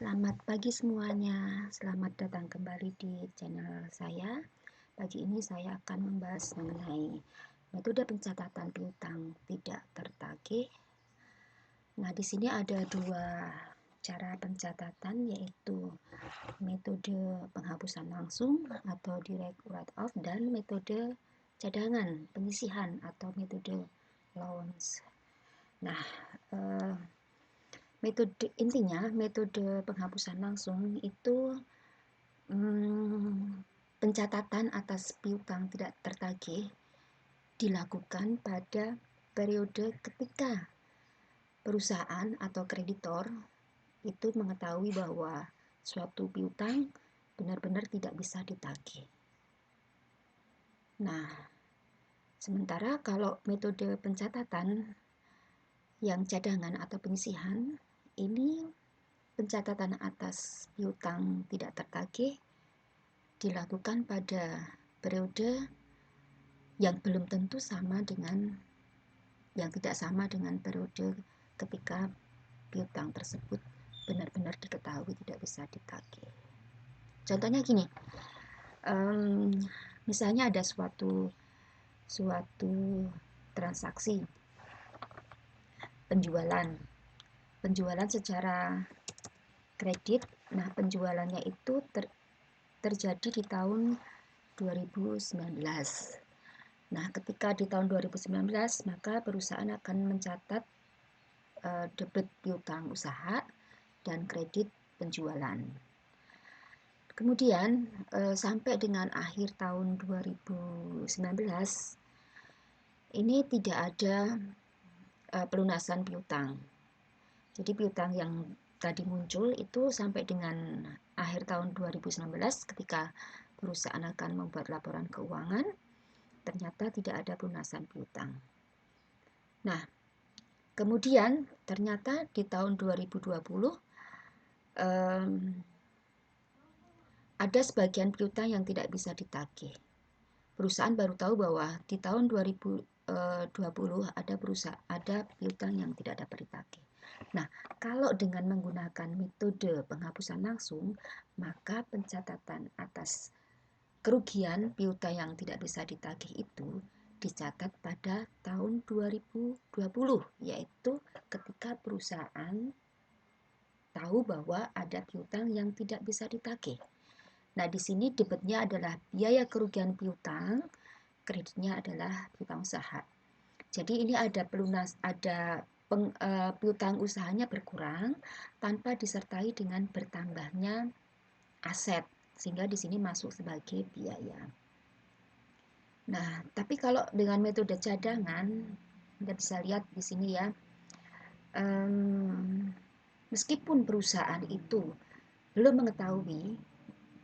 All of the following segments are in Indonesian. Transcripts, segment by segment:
Selamat pagi semuanya, selamat datang kembali di channel saya. Pagi ini saya akan membahas mengenai metode pencatatan piutang tidak tertagih. Nah, di sini ada dua cara pencatatan, yaitu metode penghapusan langsung atau direct write-off dan metode cadangan penyisihan atau metode allowance. Nah, metode penghapusan langsung itu pencatatan atas piutang tidak tertagih dilakukan pada periode ketika perusahaan atau kreditor itu mengetahui bahwa suatu piutang benar-benar tidak bisa ditagih. Nah, sementara kalau metode pencatatan yang cadangan atau penyisihan, ini pencatatan atas piutang tidak tertagih dilakukan pada periode yang belum tentu sama dengan yang tidak sama dengan periode ketika piutang tersebut benar-benar diketahui tidak bisa ditagih. Contohnya gini, misalnya ada suatu transaksi penjualan secara kredit. Nah, penjualannya itu terjadi di tahun 2019. Nah, ketika di tahun 2019, maka perusahaan akan mencatat debit piutang usaha dan kredit penjualan. Kemudian sampai dengan akhir tahun 2019, ini tidak ada pelunasan piutang. Jadi piutang yang tadi muncul itu sampai dengan akhir tahun 2019 ketika perusahaan akan membuat laporan keuangan, ternyata tidak ada pelunasan piutang. Nah, kemudian ternyata di tahun 2020 ada sebagian piutang yang tidak bisa ditagih. Perusahaan baru tahu bahwa di tahun 2020 ada piutang yang tidak dapat ditagih. Nah, kalau dengan menggunakan metode penghapusan langsung, maka pencatatan atas kerugian piutang yang tidak bisa ditagih itu dicatat pada tahun 2020, yaitu ketika perusahaan tahu bahwa ada piutang yang tidak bisa ditagih. Nah, di sini debitnya adalah biaya kerugian piutang, kreditnya adalah piutang usaha. Jadi ini ada piutang usahanya berkurang tanpa disertai dengan bertambahnya aset, sehingga di sini masuk sebagai biaya. Nah, tapi kalau dengan metode cadangan, Anda bisa lihat di sini ya, meskipun perusahaan itu belum mengetahui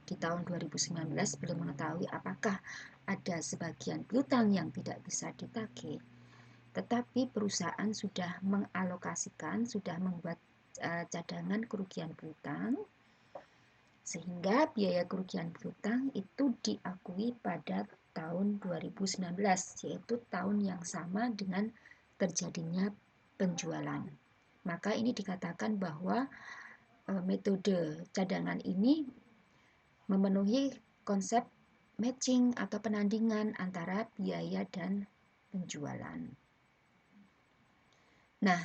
di tahun 2019 belum mengetahui apakah ada sebagian piutang yang tidak bisa ditagih, tetapi perusahaan sudah mengalokasikan, sudah membuat cadangan kerugian piutang, sehingga biaya kerugian piutang itu diakui pada tahun 2019, yaitu tahun yang sama dengan terjadinya penjualan. Maka ini dikatakan bahwa metode cadangan ini memenuhi konsep matching atau penandingan antara biaya dan penjualan. Nah,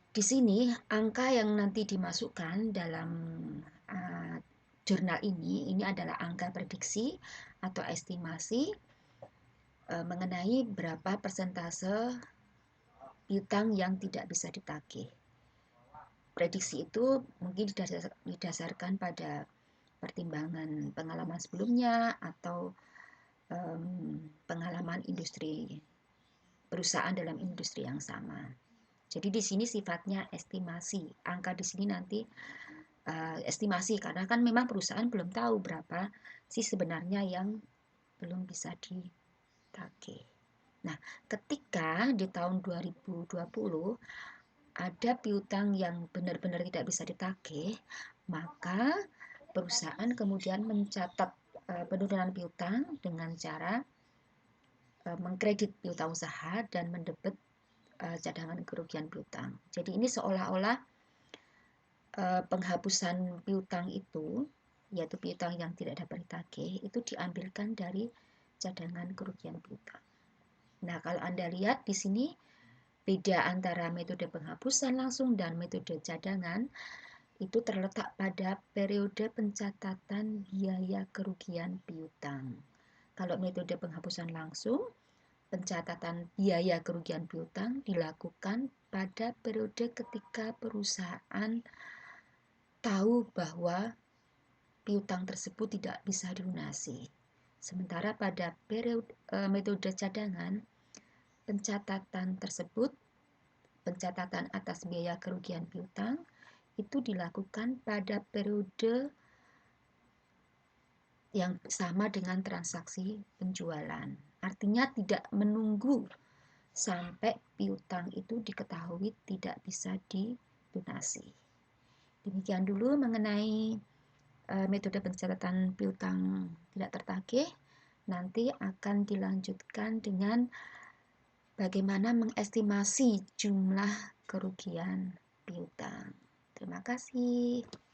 di sini angka yang nanti dimasukkan dalam jurnal ini adalah angka prediksi atau estimasi mengenai berapa persentase piutang yang tidak bisa ditagih. Prediksi itu mungkin didasarkan pada pertimbangan pengalaman sebelumnya atau pengalaman perusahaan dalam industri yang sama. Jadi di sini sifatnya estimasi. Angka di sini nanti estimasi karena kan memang perusahaan belum tahu berapa sih sebenarnya yang belum bisa ditagih. Nah, ketika di tahun 2020 ada piutang yang benar-benar tidak bisa ditagih, maka perusahaan kemudian mencatat penurunan piutang dengan cara mengkredit piutang usaha dan mendebit cadangan kerugian piutang. Jadi ini seolah-olah penghapusan piutang itu, yaitu piutang yang tidak dapat ditagih, itu diambilkan dari cadangan kerugian piutang. Nah, kalau Anda lihat di sini beda antara metode penghapusan langsung dan metode cadangan itu terletak pada periode pencatatan biaya kerugian piutang. Kalau metode penghapusan langsung, pencatatan biaya kerugian piutang dilakukan pada periode ketika perusahaan tahu bahwa piutang tersebut tidak bisa dilunasi. Sementara pada metode cadangan, pencatatan tersebut, pencatatan atas biaya kerugian piutang, itu dilakukan pada periode yang sama dengan transaksi penjualan. Artinya tidak menunggu sampai piutang itu diketahui tidak bisa dilunasi. Demikian dulu mengenai metode pencatatan piutang tidak tertagih. Nanti akan dilanjutkan dengan bagaimana mengestimasi jumlah kerugian piutang. Terima kasih.